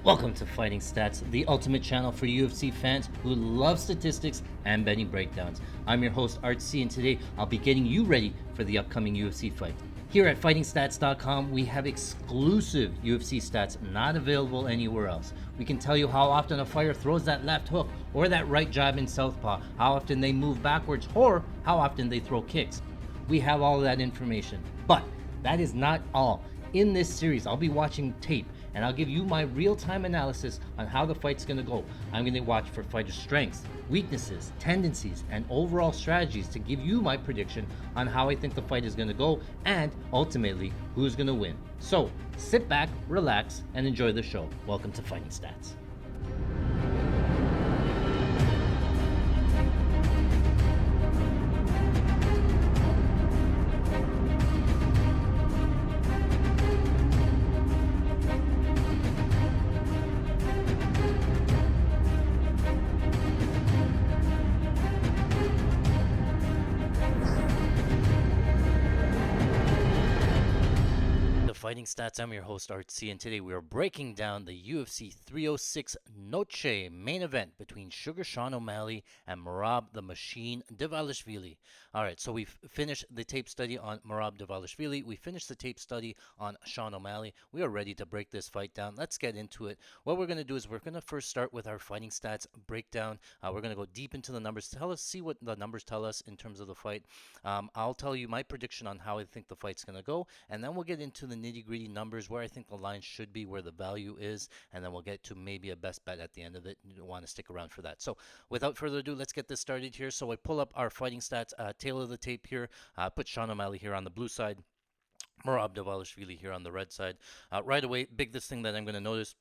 Welcome to Fighting Stats, the ultimate channel for UFC fans who love statistics and betting breakdowns. I'm your host, Art C, and today I'll be getting you ready for the upcoming UFC fight. Here at FightingStats.com, we have exclusive UFC stats not available anywhere else. We can tell you how often a fighter throws that left hook or that right jab in southpaw, how often they move backwards, or how often they throw kicks. We have all of that information, but that is not all. In this series, I'll be watching tape and I'll give you my real-time analysis on how the fight's going to go. I'm going to watch for fighter strengths, weaknesses, tendencies, and overall strategies to give you my prediction on how I think the fight is going to go and ultimately who's going to win. So sit back, relax, and enjoy the show. Welcome to Fighting Stats. Fighting Stats, I'm your host Art C, and today we are breaking down the UFC 306 Noche main event between Sugar Sean O'Malley and Merab the Machine Dvalishvili. Alright, so we've finished the tape study on Merab Dvalishvili, we finished the tape study on Sean O'Malley. We are ready to break this fight down. Let's get into it. What we're going to do is we're going to first start with our Fighting Stats breakdown. We're going to go deep into the numbers, see what the numbers tell us in terms of the fight. I'll tell you my prediction on how I think the fight's going to go, and then we'll get into the nitty-gritty numbers, where I think the line should be, where the value is, and then we'll get to maybe a best bet at the end of it. You want to stick around for that. So without further ado, let's get this started here. So I pull up our Fighting Stats tail of the tape here, put Sean O'Malley here on the blue side, Merab Dvalishvili here on the red side. Right away, biggest thing that I'm going to notice,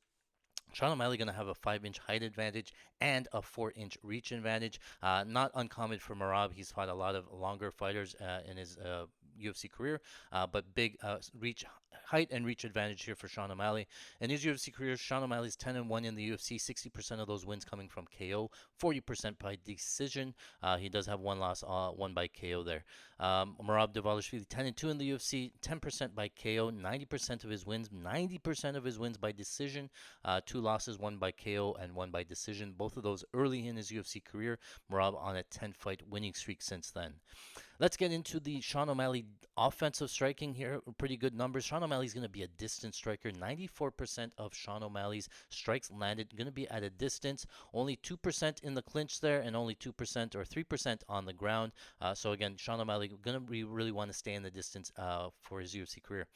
Sean O'Malley going to have a 5-inch height advantage and a 4-inch reach advantage. Not uncommon for Merab. He's fought a lot of longer fighters in his UFC career, but big height and reach advantage here for Sean O'Malley. In his UFC career, Sean O'Malley's 10-1 in the UFC, 60% of those wins coming from KO, 40% by decision. He does have one loss, one by KO there. Merab Dvalishvili, 10-2 in the UFC, 10% by KO, 90% of his wins by decision. Two losses, one by KO and one by decision. Both of those early in his UFC career. Merab on a 10-fight winning streak since then. Let's get into the Sean O'Malley offensive striking here. Pretty good numbers. Sean O'Malley's going to be a distance striker. 94% of Sean O'Malley's strikes landed going to be at a distance. Only 2% in the clinch there, and only 2% or 3% on the ground. So again, Sean O'Malley going to really want to stay in the distance for his UFC career.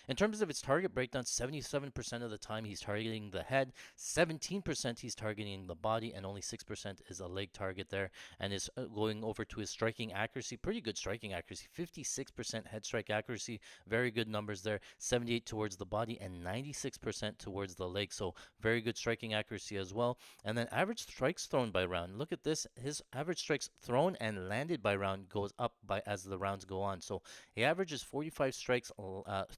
In terms of its target breakdown, 77% of the time he's targeting the head, 17% he's targeting the body, and only 6% is a leg target there. And is going over to his striking accuracy. Pretty good striking accuracy, 56% head strike accuracy, very good numbers there, 78 towards the body and 96% towards the leg, so very good striking accuracy as well. And then average strikes thrown by round, look at this, his average strikes thrown and landed by round goes up by as the rounds go on. So he averages 45 strikes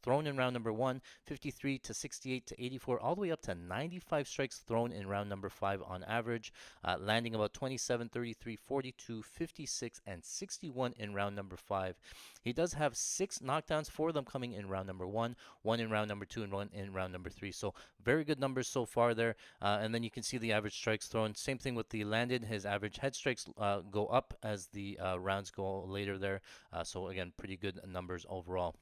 thrown in round number 1, 53 to 68 to 84, all the way up to 95 strikes thrown in round number 5 on average, landing about 27, 33, 42, 56 and 61 in round number 5. He does have 6 knockdowns, 4 of them coming in round number 1, 1 in round number 2, and 1 in round number 3. So very good numbers so far there. And then you can see the average strikes thrown. Same thing with the landed. His average head strikes go up as the rounds go later there. So again, pretty good numbers overall.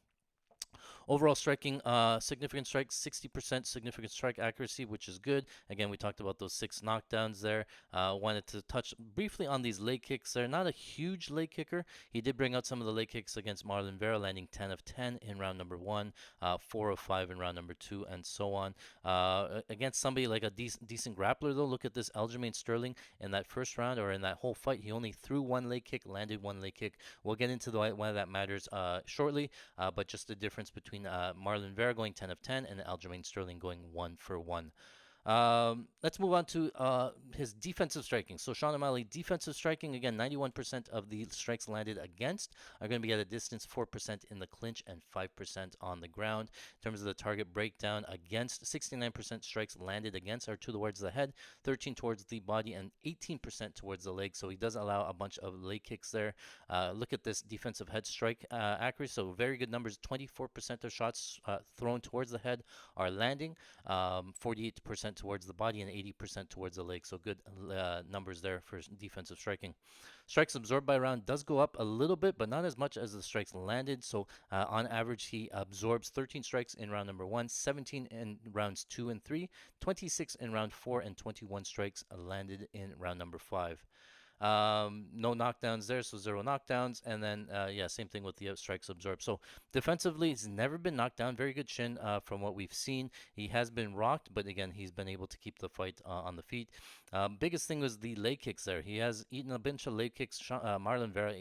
Overall striking, significant strikes, 60% significant strike accuracy, which is good. Again, we talked about those 6 knockdowns there. Wanted to touch briefly on these leg kicks. They're not a huge leg kicker. He did bring out some of the leg kicks against Marlon Vera, landing 10 of 10 in round number 1, 4 of 5 in round number 2, and so on. Against somebody like a decent grappler, though, look at this Aljamain Sterling in that first round, or in that whole fight, he only threw 1 leg kick, landed 1 leg kick. We'll get into why that matters shortly, but just the difference between Marlon Vera going 10 of 10 and Aljamain Sterling going 1 for 1. Let's move on to his defensive striking. So Sean O'Malley, defensive striking, again, 91% of the strikes landed against are going to be at a distance, 4% in the clinch, and 5% on the ground. In terms of the target breakdown, against 69% strikes landed against are towards the head, 13 towards the body, and 18% towards the leg. So he does allow a bunch of leg kicks there. Look at this defensive head strike accuracy. So very good numbers. 24% of shots thrown towards the head are landing. 48% 20% towards the body and 80% towards the leg. So good numbers there for defensive striking. Strikes absorbed by round does go up a little bit, but not as much as the strikes landed. So on average, he absorbs 13 strikes in round number 1, 17 in rounds 2 and 3, 26 in round 4, and 21 strikes landed in round number 5. No knockdowns there, so 0 knockdowns. And then, yeah, same thing with the strikes absorbed. So defensively, he's never been knocked down. Very good chin from what we've seen. He has been rocked, but again, he's been able to keep the fight on the feet. Biggest thing was the leg kicks there. He has eaten a bunch of leg kicks. Marlon Vera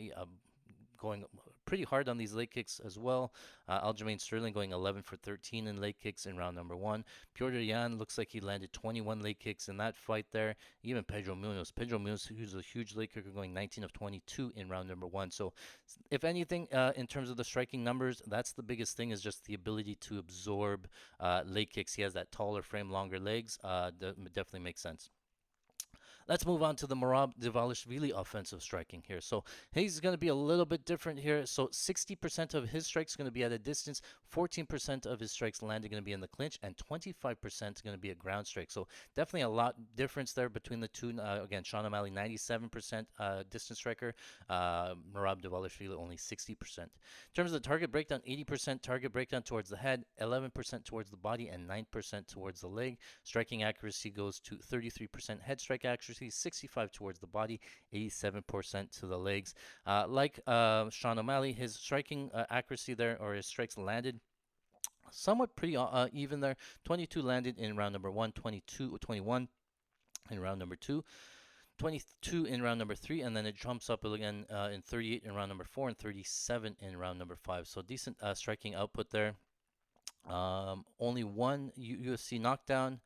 going pretty hard on these leg kicks as well. Aljamain Sterling going 11 for 13 in leg kicks in round number 1. Piotr Yan looks like he landed 21 leg kicks in that fight there. Even Pedro Munoz, who's a huge leg kicker, going 19 of 22 in round number 1. So if anything, in terms of the striking numbers, that's the biggest thing, is just the ability to absorb leg kicks. He has that taller frame, longer legs. Definitely makes sense. Let's move on to the Merab Dvalishvili offensive striking here. So he's going to be a little bit different here. So 60% of his strikes going to be at a distance, 14% of his strikes landed going to be in the clinch, and 25% going to be a ground strike. So definitely a lot difference there between the two. Again, Sean O'Malley 97% distance striker, Merab Dvalishvili only 60%. In terms of the target breakdown, 80% target breakdown towards the head, 11% towards the body, and 9% towards the leg. Striking accuracy goes to 33% head strike accuracy, 65 towards the body, 87% to the legs. Like Sean O'Malley, his striking accuracy there, or his strikes landed, somewhat pretty even there. 22 landed in round number 1, 21 in round number 2. 22 in round number 3, and then it jumps up again in 38 in round number 4 and 37 in round number 5. So decent striking output there. Only one UFC knockdown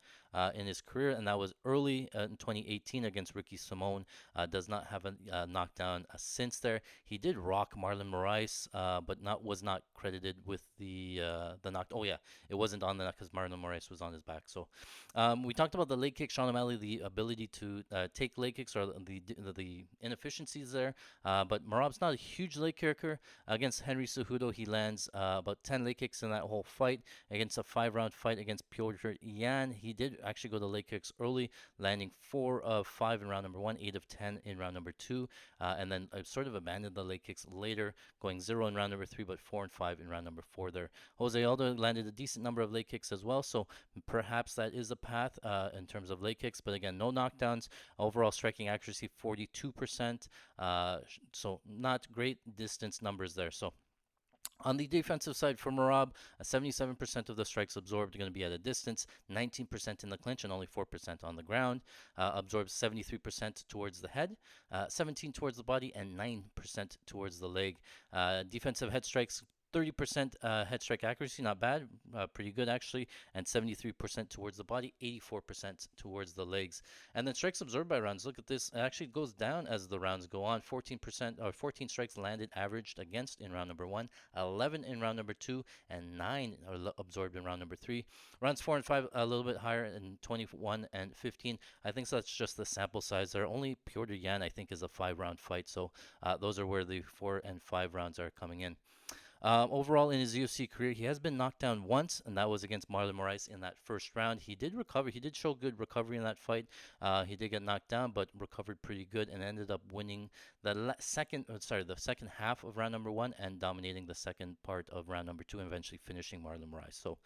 in his career, and that was early in 2018 against Ricky Simone. Does not have a knockdown since there. He did rock Marlon Moraes, but was not credited with the knock. Oh yeah, it wasn't on the knock because Marlon Moraes was on his back. So we talked about the leg kick. Sean O'Malley, the ability to take leg kicks, or the inefficiencies there. But Merab's not a huge leg kicker. Against Henry Cejudo, he lands about 10 leg kicks in that whole fight. Against a 5-round fight against Piotr Yan, he did actually go to leg kicks early, landing 4 of 5 in round number 1, 8 of 10 in round number 2, and then sort of abandoned the leg kicks later, going 0 in round number 3, but 4 and 5 in round number 4 there. Jose Aldo landed a decent number of leg kicks as well, so perhaps that is a path in terms of leg kicks, but again, no knockdowns. Overall striking accuracy 42%, so not great distance numbers there. So on the defensive side for Merab, 77% of the strikes absorbed are going to be at a distance, 19% in the clinch, and only 4% on the ground. Absorbs 73% towards the head, 17% towards the body, and 9% towards the leg. Defensive head strikes, 30% head strike accuracy, not bad, pretty good actually, and 73% towards the body, 84% towards the legs. And then strikes absorbed by rounds, look at this, it actually goes down as the rounds go on. 14% or 14 strikes landed averaged against in round number 1, 11 in round number 2, and 9 are absorbed in round number 3. Rounds 4 and 5 a little bit higher, in 21 and 15. I think that's just the sample size there. Only Piotr Yan, I think, is a 5-round fight, so those are where the 4 and 5 rounds are coming in. Overall, in his UFC career, he has been knocked down once, and that was against Marlon Moraes in that first round. He did recover. He did show good recovery in that fight. He did get knocked down, but recovered pretty good and ended up winning the second half of round number 1 and dominating the second part of round number 2 and eventually finishing Marlon Moraes. So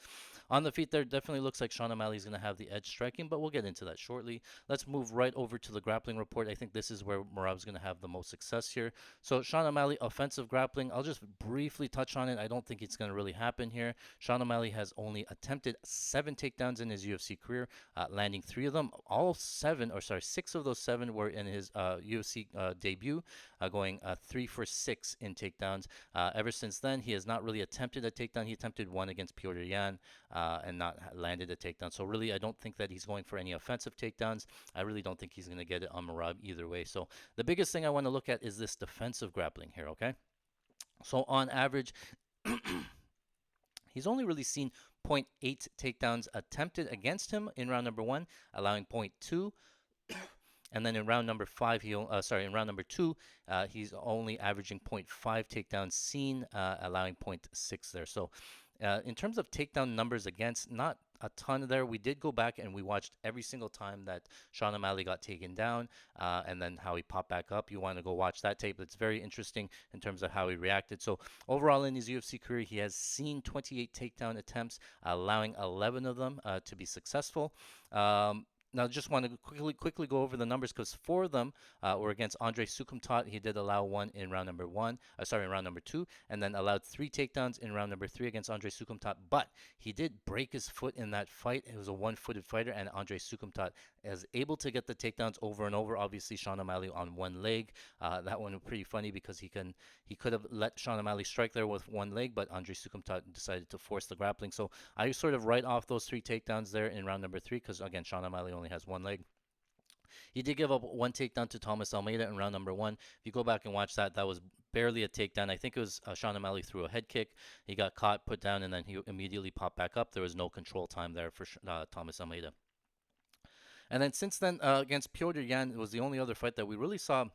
on the feet there, definitely looks like Sean O'Malley is going to have the edge striking, but we'll get into that shortly. Let's move right over to the grappling report. I think this is where Merab is going to have the most success here. So Sean O'Malley, offensive grappling. I'll just briefly touch on it. I don't think it's going to really happen here. Sean O'Malley has only attempted 7 takedowns in his UFC career, landing 3 of them. 6 of those 7 were in his UFC debut, going 3 for 6 in takedowns. Ever since then, he has not really attempted a takedown. He attempted one against Piotr Yan and not landed a takedown. So really, I don't think that he's going for any offensive takedowns. I really don't think he's going to get it on Merab either way. So the biggest thing I want to look at is this defensive grappling here, okay? So on average, he's only really seen 0.8 takedowns attempted against him in round number 1, allowing 0.2. And then in round number 2, he's only averaging 0.5 takedowns seen, allowing 0.6 there. So In terms of takedown numbers against, not a ton there. We did go back and we watched every single time that Sean O'Malley got taken down, and then how he popped back up. You want to go watch that tape. It's very interesting in terms of how he reacted. So overall in his UFC career, he has seen 28 takedown attempts, allowing 11 of them to be successful. Now, just want to quickly go over the numbers because four of them were against Andre Sukumtat. He did allow one in round number one, in round number two, and then allowed three takedowns in round number three against Andre Sukumtat. But he did break his foot in that fight. It was a one-footed fighter, and Andre Sukumtat is able to get the takedowns over and over. Obviously, Sean O'Malley on one leg. That one was pretty funny because he could have let Sean O'Malley strike there with one leg, but Andre Sukumtat decided to force the grappling. So I sort of write off those three takedowns there in round number three because, again, Sean O'Malley only has one leg. He did give up one takedown to Thomas Almeida in round number one. If you go back and watch that, that was barely a takedown. I think it was Sean O'Malley threw a head kick. He got caught, put down, and then he immediately popped back up. There was no control time there for Thomas Almeida. And then since then, against Piotr Yan, it was the only other fight that we really saw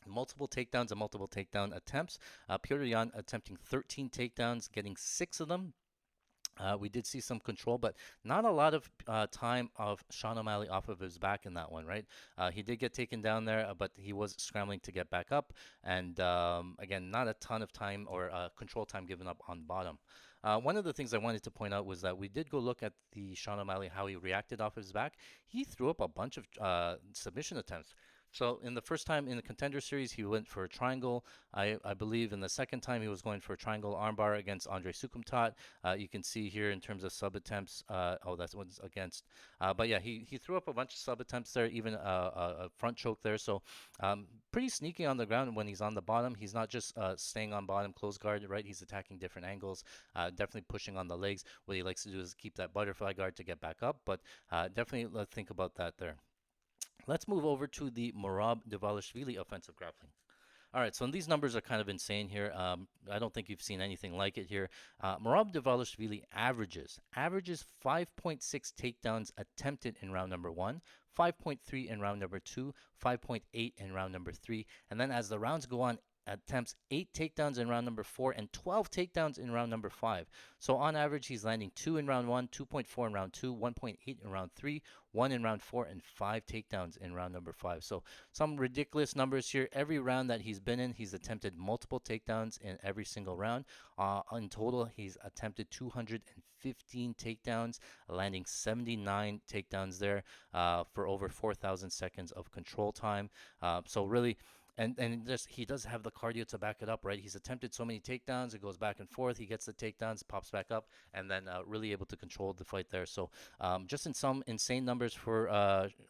multiple takedowns and multiple takedown attempts. Piotr Yan attempting 13 takedowns, getting 6 of them. We did see some control, but not a lot of time of Sean O'Malley off of his back in that one, right? He did get taken down there, but he was scrambling to get back up. And again, not a ton of time or control time given up on bottom. One of the things I wanted to point out was that we did go look at the Sean O'Malley, how he reacted off his back. He threw up a bunch of submission attempts. So in the first time in the Contender Series, he went for a triangle. I believe in the second time he was going for a triangle armbar against Andre Sukumtat. You can see here in terms of sub attempts. Oh, that's one's against. But yeah, he threw up a bunch of sub attempts there, even a front choke there. So pretty sneaky on the ground when he's on the bottom. He's not just staying on bottom close guard, right? He's attacking different angles, definitely pushing on the legs. What he likes to do is keep that butterfly guard to get back up. But definitely let's think about that there. Let's move over to the Merab Dvalishvili offensive grappling. All right, so these numbers are kind of insane here. I don't think you've seen anything like it here. Merab Dvalishvili averages 5.6 takedowns attempted in round number one, 5.3 in round number two, 5.8 in round number three, and then as the rounds go on, attempts 8 takedowns in round number 4 and 12 takedowns in round number 5. So on average, he's landing 2 in round 1, 2.4 in round 2, 1.8 in round 3, 1 in round 4, and 5 takedowns in round number 5. So some ridiculous numbers here. Every round that he's been in, he's attempted multiple takedowns in every single round. In total, he's attempted 215 takedowns, landing 79 takedowns there for over 4,000 seconds of control time. So really, and just he does have the cardio to back it up, right? He's attempted so many takedowns, it goes back and forth. He gets the takedowns, pops back up, and then really able to control the fight there. So just in some insane numbers for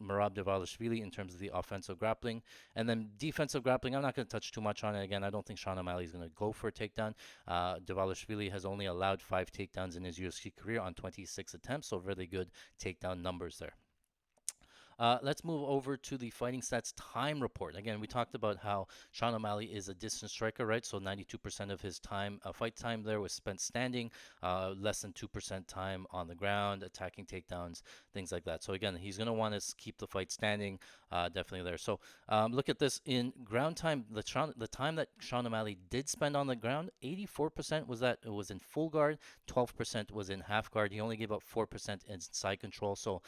Merab Dvalishvili in terms of the offensive grappling. And then defensive grappling, I'm not going to touch too much on it. Again, I don't think Sean O'Malley is going to go for a takedown. Dvalishvili has only allowed 5 takedowns in his UFC career on 26 attempts, so really good takedown numbers there. Let's move over to the Fighting Stats time report. Again, we talked about how Sean O'Malley is a distance striker, right? So 92% of his time, fight time there was spent standing, less than 2% time on the ground, attacking takedowns, things like that. So again, he's going to want to keep the fight standing, definitely there. So look at this in ground time. The time that Sean O'Malley did spend on the ground, 84% was in full guard, 12% was in half guard. He only gave up 4% in side control. So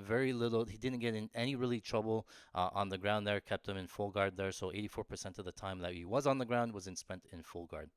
very little. He didn't get in any really trouble on the ground there, kept him in full guard there. So 84% of the time that he was on the ground was spent in full guard.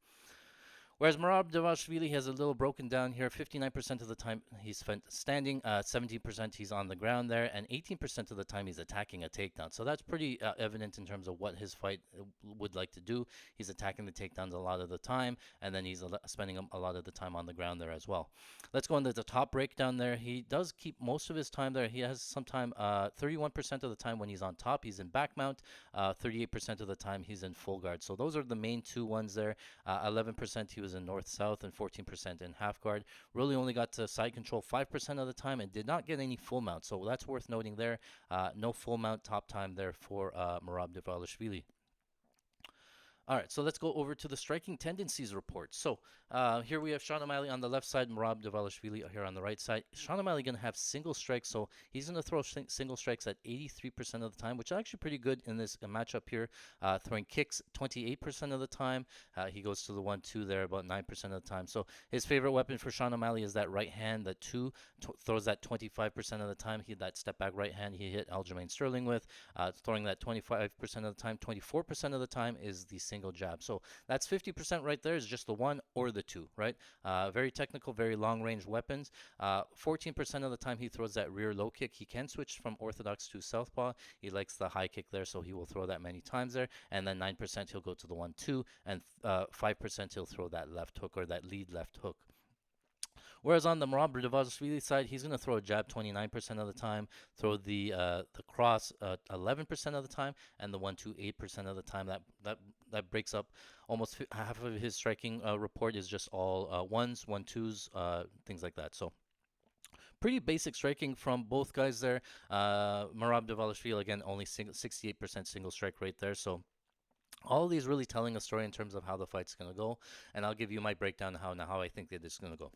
Whereas Merab Dvalishvili has a little broken down here. 59% of the time he's spent standing, 17% he's on the ground there, and 18% of the time he's attacking a takedown. So that's pretty evident in terms of what his fight would like to do. He's attacking the takedowns a lot of the time, and then he's spending a lot of the time on the ground there as well. Let's go into the top breakdown there. He does keep most of his time there. He has some time, 31% of the time when he's on top, he's in back mount. 38% of the time he's in full guard. So those are the main two ones there. 11% he was in north-south and 14% in half guard. Really only got to side control 5% of the time and did not get any full mount. So that's worth noting there. No full mount top time there for Merab Dvalishvili. All right, so let's go over to the striking tendencies report. So Here we have Sean O'Malley on the left side, Merab Dvalishvili here on the right side. Sean O'Malley going to have single strikes, so he's going to throw single strikes at 83% of the time, which is actually pretty good in this matchup here. Throwing kicks 28% of the time. He goes to the 1-2 there about 9% of the time. So his favorite weapon for Sean O'Malley is that right hand. The throws that 25% of the time. That step back right hand he hit Aljamain Sterling with. Throwing that 25% of the time. 24% of the time is the single jab. So that's 50% right there, is just the one or the two, right? Very technical, very long range weapons. 14% of the time he throws that rear low kick. He can switch from orthodox to southpaw. He likes the high kick there, so he will throw that many times there. And then 9% he'll go to the 1-2, and 5% he'll throw that left hook or that lead left hook. Whereas on the Merab Dvalishvili side, he's going to throw a jab 29% of the time, throw the cross 11% of the time, and the 1-2 8% of the time. That breaks up almost half of his striking report is just all ones, 1-2s, things like that. So pretty basic striking from both guys there. Merab Dvalishvili again only 68% single strike rate there. So all of these really telling a story in terms of how the fight's going to go, and I'll give you my breakdown of how I think that it's going to go.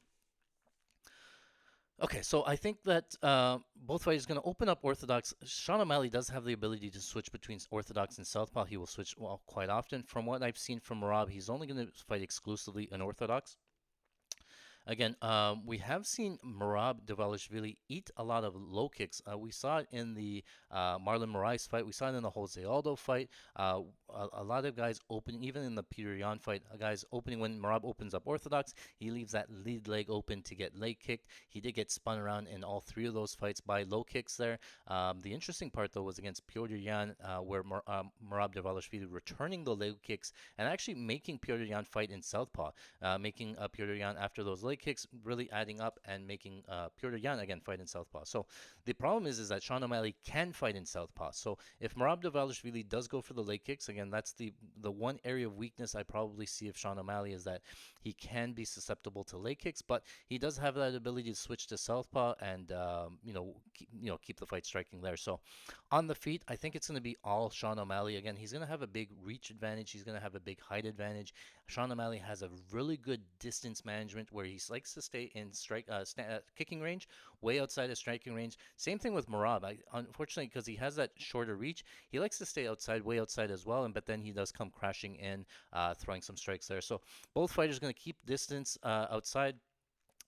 Okay, so I think that both fighters going to open up orthodox. Sean O'Malley does have the ability to switch between orthodox and southpaw. He will switch quite often. From what I've seen from Merab, he's only going to fight exclusively in orthodox. Again, we have seen Merab Dvalishvili eat a lot of low kicks. We saw it in the Marlon Moraes fight. We saw it in the Jose Aldo fight. A lot of guys opening, even in the Peter Yan fight, guys opening when Merab opens up orthodox, he leaves that lead leg open to get leg kicked. He did get spun around in all three of those fights by low kicks there. The interesting part, though, was against Peter Yan, where Merab Dvalishvili returning the leg kicks and actually making Peter Yan fight in southpaw, making Peter Yan after those leg kicks really adding up and making Peter Yan again fight in southpaw. So the problem is that Sean O'Malley can fight in southpaw. So if Merab Dvalishvili does go for the leg kicks, again, that's the one area of weakness I probably see of Sean O'Malley, is that he can be susceptible to leg kicks, but he does have that ability to switch to southpaw and keep the fight striking there. So on the feet, I think it's going to be all Sean O'Malley. Again, he's going to have a big reach advantage. He's going to have a big height advantage. Sean O'Malley has a really good distance management where he likes to stay in kicking range, way outside of striking range. Same thing with Merab. Unfortunately, because he has that shorter reach, he likes to stay outside, way outside as well. But then he does come crashing in, throwing some strikes there. So both fighters going to keep distance outside.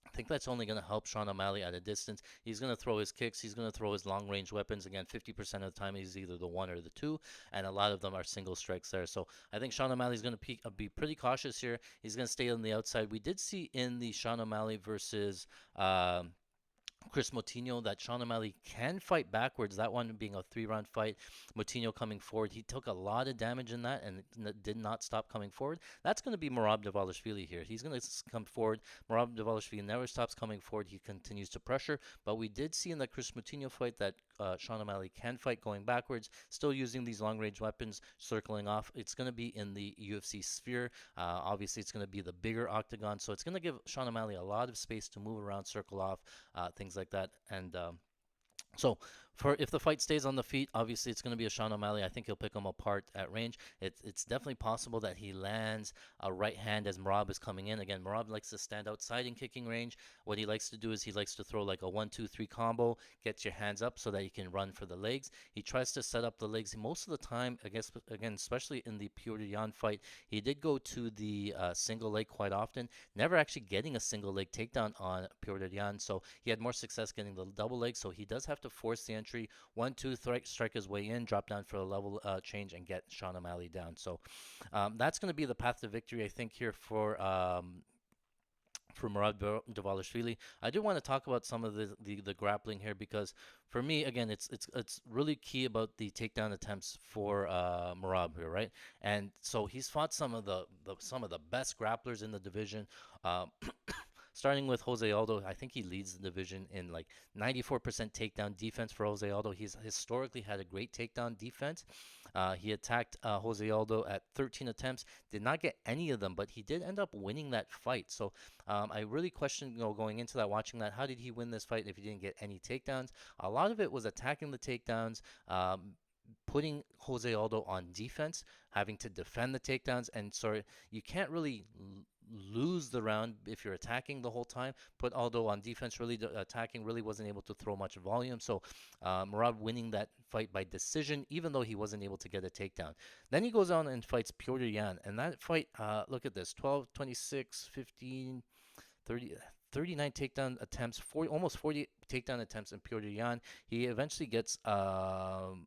I think that's only going to help Sean O'Malley at a distance. He's going to throw his kicks. He's going to throw his long range weapons. Again, 50% of the time he's either the one or the two, and a lot of them are single strikes there. So I think Sean O'Malley is going to be pretty cautious here. He's going to stay on the outside. We did see in the Sean O'Malley versus Chris Moutinho that Sean O'Malley can fight backwards, that one being a 3-round fight. Moutinho coming forward. He took a lot of damage in that and did not stop coming forward. That's going to be Merab Dvalishvili here. He's going to come forward. Merab Dvalishvili never stops coming forward. He continues to pressure. But we did see in the Chris Moutinho fight that Sean O'Malley can fight going backwards, still using these long-range weapons, circling off. It's going to be in the UFC sphere. Obviously, it's going to be the bigger octagon. So it's going to give Sean O'Malley a lot of space to move around, circle off, things like that. And so if the fight stays on the feet, obviously it's going to be a Sean O'Malley. I think he'll pick him apart at range. It's definitely possible that he lands a right hand as Merab is coming in. Again, Merab likes to stand outside in kicking range. What he likes to do is he likes to throw like a 1-2-3 combo, get your hands up so that he can run for the legs. He tries to set up the legs. Most of the time, I guess, again, especially in the Petr Yan fight, he did go to the single leg quite often, never actually getting a single leg takedown on Petr Yan. So he had more success getting the double leg. So he does have to force the entry, 1-2, strike his way in, drop down for a level change, and get Sean O'Malley down. So that's going to be the path to victory, I think, here for Merab Dvalishvili. I do want to talk about some of the grappling here, because for me, again, it's really key about the takedown attempts for Merab here, right? And so he's fought some of the best grapplers in the division. Starting with Jose Aldo, I think he leads the division in like 94% takedown defense for Jose Aldo. He's historically had a great takedown defense. He attacked Jose Aldo at 13 attempts, did not get any of them, but he did end up winning that fight. So I really questioned, going into that, watching that, how did he win this fight if he didn't get any takedowns? A lot of it was attacking the takedowns, putting Jose Aldo on defense, having to defend the takedowns, and so you can't really lose the round if you're attacking the whole time. But although on defense, really attacking really wasn't able to throw much volume. So Merab winning that fight by decision, even though he wasn't able to get a takedown. Then he goes on and fights Piotr Yan. And that fight, look at this, 12, 26, 15, 30, 39 takedown attempts, 40, almost 40 takedown attempts in Piotr Yan. He eventually gets 8-6.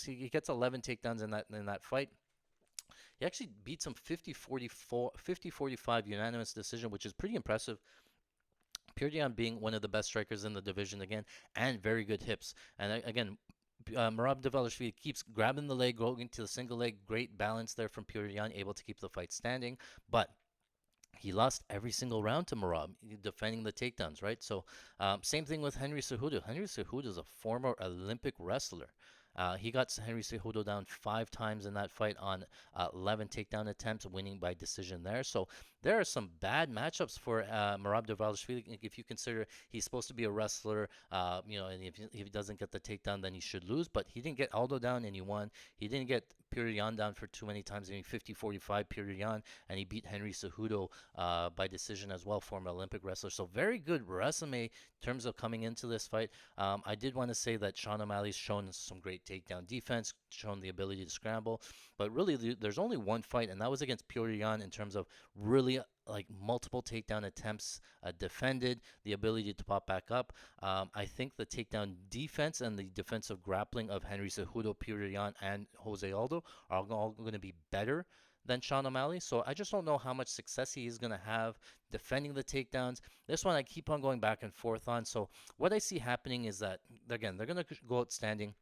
He gets 11 takedowns in that fight. He actually beats him 50-44, 50-45 unanimous decision, which is pretty impressive. Pyrdyan being one of the best strikers in the division again, and very good hips. And again, Merab Dvalishvili keeps grabbing the leg, going to the single leg. Great balance there from Pyrdyan, able to keep the fight standing. But he lost every single round to Merab, defending the takedowns, right? So, same thing with Henry Cejudo. Henry Cejudo is a former Olympic wrestler. He got Henry Cejudo down 5 times in that fight on 11 takedown attempts, winning by decision there. So there are some bad matchups for Merab Dvalishvili. If you consider he's supposed to be a wrestler, and if he doesn't get the takedown, then he should lose. But he didn't get Aldo down and he won. He didn't get Pyrdyan down for too many times. I mean, 50-45 Pyrdyan, and he beat Henry Cejudo by decision as well, former Olympic wrestler. So very good resume in terms of coming into this fight. I did want to say that Sean O'Malley's shown some great takedown defense, shown the ability to scramble, but really there's only one fight, and that was against Pyrdyan in terms of really like multiple takedown attempts defended, the ability to pop back up. I think the takedown defense and the defensive grappling of Henry Cejudo, Pyrdyan, and Jose Aldo are all going to be better than Sean O'Malley. So I just don't know how much success he is going to have defending the takedowns. This one I keep on going back and forth on. So what I see happening is that, again, they're going to go out standing.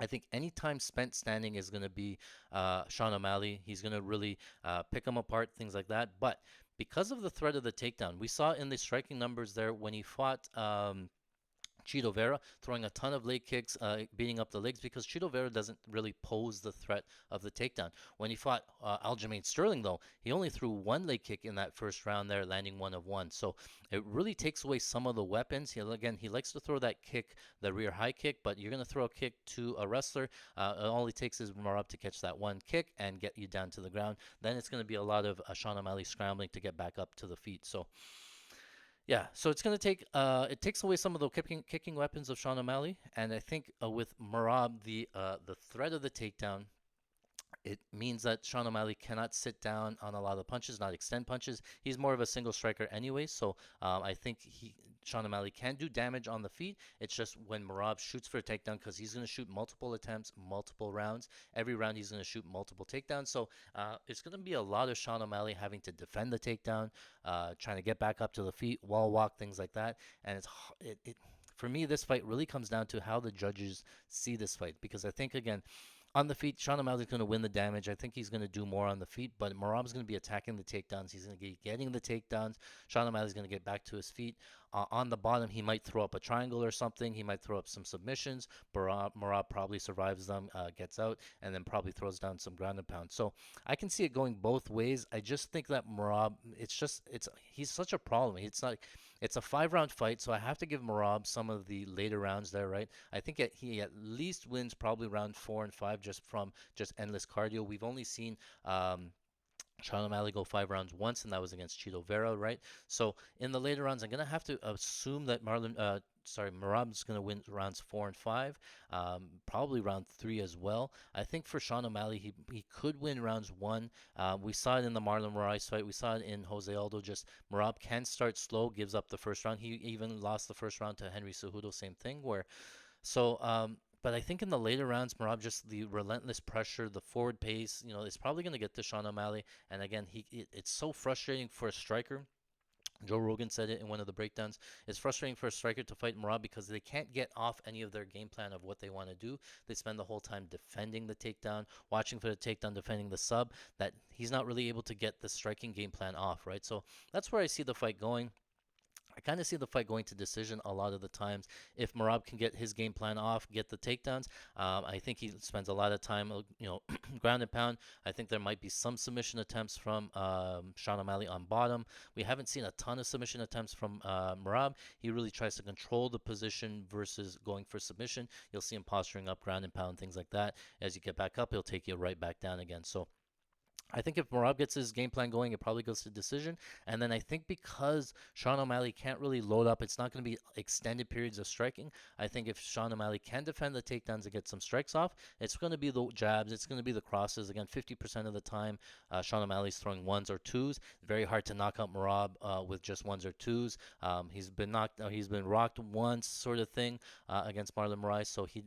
I think any time spent standing is going to be Sean O'Malley. He's going to really pick him apart, things like that. But because of the threat of the takedown, we saw in the striking numbers there when he fought Chito Vera, throwing a ton of leg kicks, beating up the legs, because Chito Vera doesn't really pose the threat of the takedown. When he fought Aljamain Sterling, though, he only threw one leg kick in that first round there, landing 1 of 1. So it really takes away some of the weapons. He likes to throw that kick, the rear high kick, but you're going to throw a kick to a wrestler. All it takes is Merab to catch that one kick and get you down to the ground. Then it's going to be a lot of Sean O'Malley scrambling to get back up to the feet. So yeah, so it's going to take it takes away some of the kicking weapons of Sean O'Malley, and I think with Merab the threat of the takedown, it means that Sean O'Malley cannot sit down on a lot of punches, not extend punches. He's more of a single striker anyway, so I think Sean O'Malley can do damage on the feet. It's just when Merab shoots for a takedown, because he's going to shoot multiple attempts, multiple rounds. Every round he's going to shoot multiple takedowns. So it's going to be a lot of Sean O'Malley having to defend the takedown, trying to get back up to the feet, wall walk, things like that. And for me, this fight really comes down to how the judges see this fight, because I think, again, on the feet, Sean O'Malley's going to win the damage. I think he's going to do more on the feet, but Merab's going to be attacking the takedowns. He's going to be getting the takedowns. Sean O'Malley's going to get back to his feet. On the bottom, he might throw up a triangle or something. He might throw up some submissions. Merab probably survives them, gets out, and then probably throws down some ground and pound. So I can see it going both ways. I just think that Merab, he's such a problem. It's a 5-round fight, so I have to give Merab some of the later rounds there, right? I think he at least wins probably round 4 and 5 just from just endless cardio. We've only seen Sean O'Malley go 5 rounds once, and that was against Chito Vera, right? So in the later rounds, I'm gonna have to assume that Merab's gonna win rounds 4 and 5, probably round 3 as well. I think for Sean O'Malley, he could win rounds 1. We saw it in the Marlon Moraes fight. We saw it in Jose Aldo. Just Merab can start slow, gives up the first round. He even lost the first round to Henry Cejudo, same thing. But I think in the later rounds, Merab, just the relentless pressure, the forward pace, is probably going to get to Sean O'Malley. And again, it's so frustrating for a striker. Joe Rogan said it in one of the breakdowns. It's frustrating for a striker to fight Merab because they can't get off any of their game plan of what they want to do. They spend the whole time defending the takedown, watching for the takedown, defending the sub, that he's not really able to get the striking game plan off, right? So that's where I see the fight going. I kind of see the fight going to decision a lot of the times. If Merab can get his game plan off, get the takedowns, I think he spends a lot of time, ground and pound. I think there might be some submission attempts from Sean O'Malley on bottom. We haven't seen a ton of submission attempts from Merab. He really tries to control the position versus going for submission. You'll see him posturing up, ground and pound, things like that. As you get back up, he'll take you right back down again. So I think if Merab gets his game plan going, it probably goes to decision. And then I think because Sean O'Malley can't really load up, it's not going to be extended periods of striking. I think if Sean O'Malley can defend the takedowns and get some strikes off, it's going to be the jabs, it's going to be the crosses. Again, 50% of the time, Sean O'Malley's throwing ones or twos. Very hard to knock out Merab with just ones or twos. He's been rocked once, sort of thing, against Marlon Moraes. So he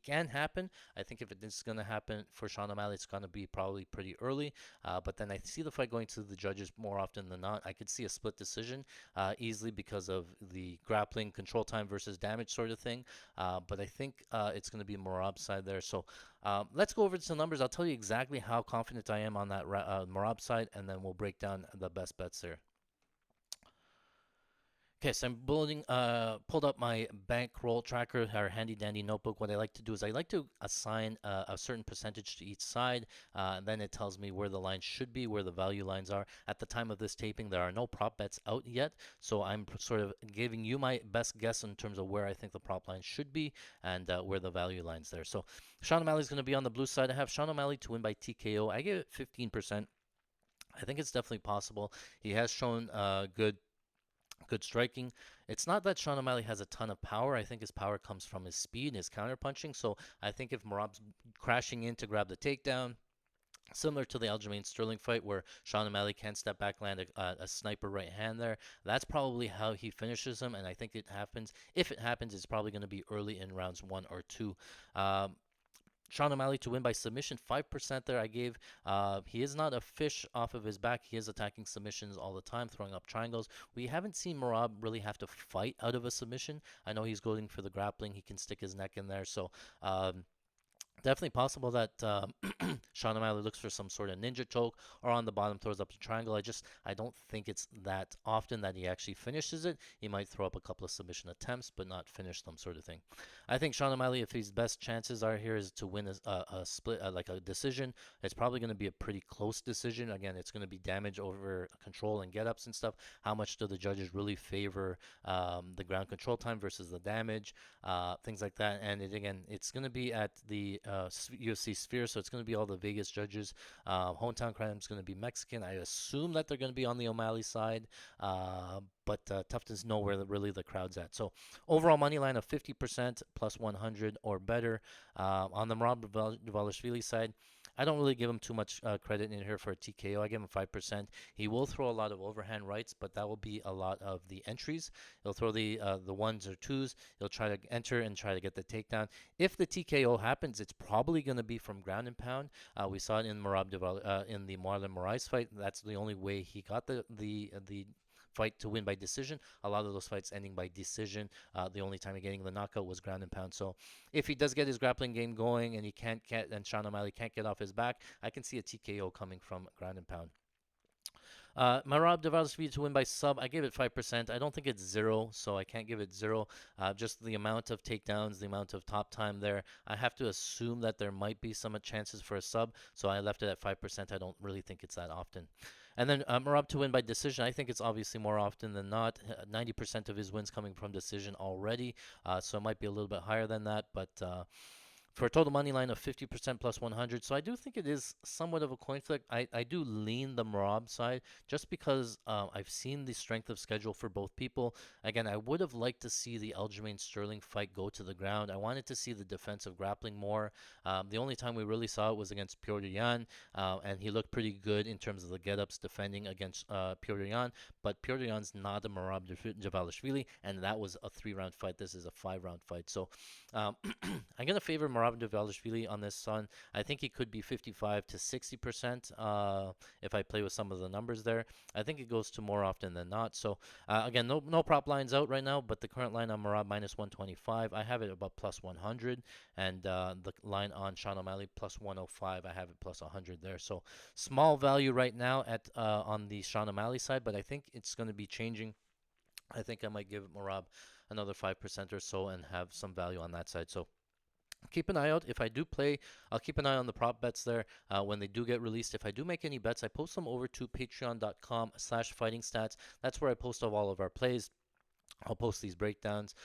can happen. I think if it is going to happen for Sean O'Malley, it's going to be probably pretty early. But then I see the fight going to the judges more often than not. I could see a split decision easily because of the grappling, control time versus damage sort of thing. But I think it's going to be Morab's side there. So let's go over some numbers. I'll tell you exactly how confident I am on that Morab side, and then we'll break down the best bets there. Okay, so I'm pulled up my bankroll tracker, our handy dandy notebook. What I like to do is I like to assign a certain percentage to each side. Then it tells me where the lines should be, where the value lines are. At the time of this taping, there are no prop bets out yet, so I'm sort of giving you my best guess in terms of where I think the prop lines should be and where the value lines there. So Sean O'Malley's going to be on the blue side. I have Sean O'Malley to win by TKO. I give it 15%. I think it's definitely possible. He has shown good striking. It's not that Sean O'Malley has a ton of power. I think his power comes from his speed and his counterpunching. So I think if Marab's crashing in to grab the takedown, similar to the Aljamain Sterling fight where Sean O'Malley can step back, land a sniper right hand there, that's probably how he finishes him. And I think it happens. If it happens, it's probably going to be early in rounds 1 or 2. Sean O'Malley to win by submission, 5% there I gave. He is not a fish off of his back. He is attacking submissions all the time, throwing up triangles. We haven't seen Merab really have to fight out of a submission. I know he's going for the grappling. He can stick his neck in there. So definitely possible that Sean O'Malley looks for some sort of ninja choke or on the bottom throws up a triangle. I don't think it's that often that he actually finishes it. He might throw up a couple of submission attempts, but not finish them, sort of thing. I think Sean O'Malley, if his best chances are here, is to win a split, like a decision. It's probably going to be a pretty close decision. Again, it's going to be damage over control and get ups and stuff. How much do the judges really favor the ground control time versus the damage? Things like that. And again, it's going to be at the UFC Sphere, so it's going to be all the Vegas judges. Hometown crowd is going to be Mexican. I assume that they're going to be on the O'Malley side, but tough to know where really the crowd's at. So overall money line of 50% plus 100 or better. On the Merab Dvalishvili side, I don't really give him too much credit in here for a TKO. I give him 5%. He will throw a lot of overhand rights, but that will be a lot of the entries. He'll throw the ones or twos. He'll try to enter and try to get the takedown. If the TKO happens, it's probably going to be from ground and pound. We saw it in in the Marlon Moraes fight. That's the only way he got the fight to win by decision. A lot of those fights ending by decision. The only time he getting the knockout was ground and pound. So if he does get his grappling game going and he can't get and Sean O'Malley can't get off his back, I can see a TKO coming from ground and pound. Merab Dvalishvili to win by sub, I gave it 5%. I don't think it's zero, so I can't give it zero. Just the amount of takedowns, the amount of top time there. I have to assume that there might be some chances for a sub, so I left it at 5%. I don't really think it's that often. And then Merab to win by decision, I think it's obviously more often than not. 90% of his wins coming from decision already, so it might be a little bit higher than that, but for a total money line of 50% plus 100. So I do think it is somewhat of a coin flip. I do lean the Merab side just because I've seen the strength of schedule for both people. Again, I would have liked to see the Aljamain Sterling fight go to the ground. I wanted to see the defensive grappling more. The only time we really saw it was against Piotr Yan, and he looked pretty good in terms of the get-ups defending against Piotr Yan. But Piotr Yan's not a Merab Dvalishvili, and that was a 3-round fight. This is a 5-round fight. So I'm going to favor Merab Dvalishvili on this one. I think he could be 55 to 60% if I play with some of the numbers there. I think it goes to more often than not. So again, no prop lines out right now, but the current line on Merab minus 125, I have it about plus 100, and the line on Sean O'Malley plus 105, I have it plus 100 there. So small value right now at on the Sean O'Malley side, but I think it's going to be changing. I think I might give Merab another 5% or so and have some value on that side. So keep an eye out. If I do play, I'll keep an eye on the prop bets there when they do get released. If I do make any bets, I post them over to patreon.com/fightingstats. That's where I post all of our plays. I'll post these breakdowns,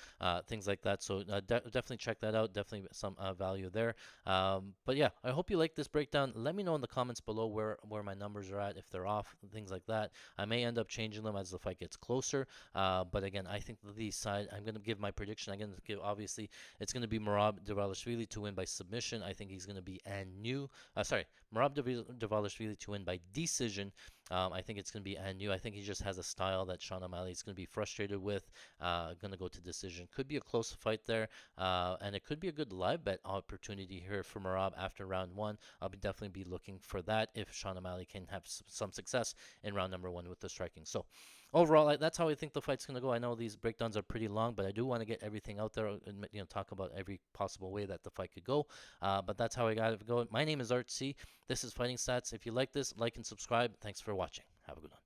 things like that. So definitely check that out. Definitely some value there. But yeah, I hope you like this breakdown. Let me know in the comments below where my numbers are at, if they're off, things like that. I may end up changing them as the fight gets closer. But again, I think the side, I'm going to give my prediction. I'm going to give, obviously, it's going to be Merab Dvalishvili to win by submission. I think he's going to be Merab Dvalishvili to win by decision. I think it's going to be Anu. I think he just has a style that Sean O'Malley is going to be frustrated with. Going to go to decision. Could be a close fight there, and it could be a good live bet opportunity here for Merab after round one. I'll definitely be looking for that if Sean O'Malley can have some success in round number one with the striking. So overall, that's how I think the fight's going to go. I know these breakdowns are pretty long, but I do want to get everything out there and talk about every possible way that the fight could go. But that's how I got it going. My name is Art C. This is Fighting Stats. If you like this, like and subscribe. Thanks for watching. Have a good one.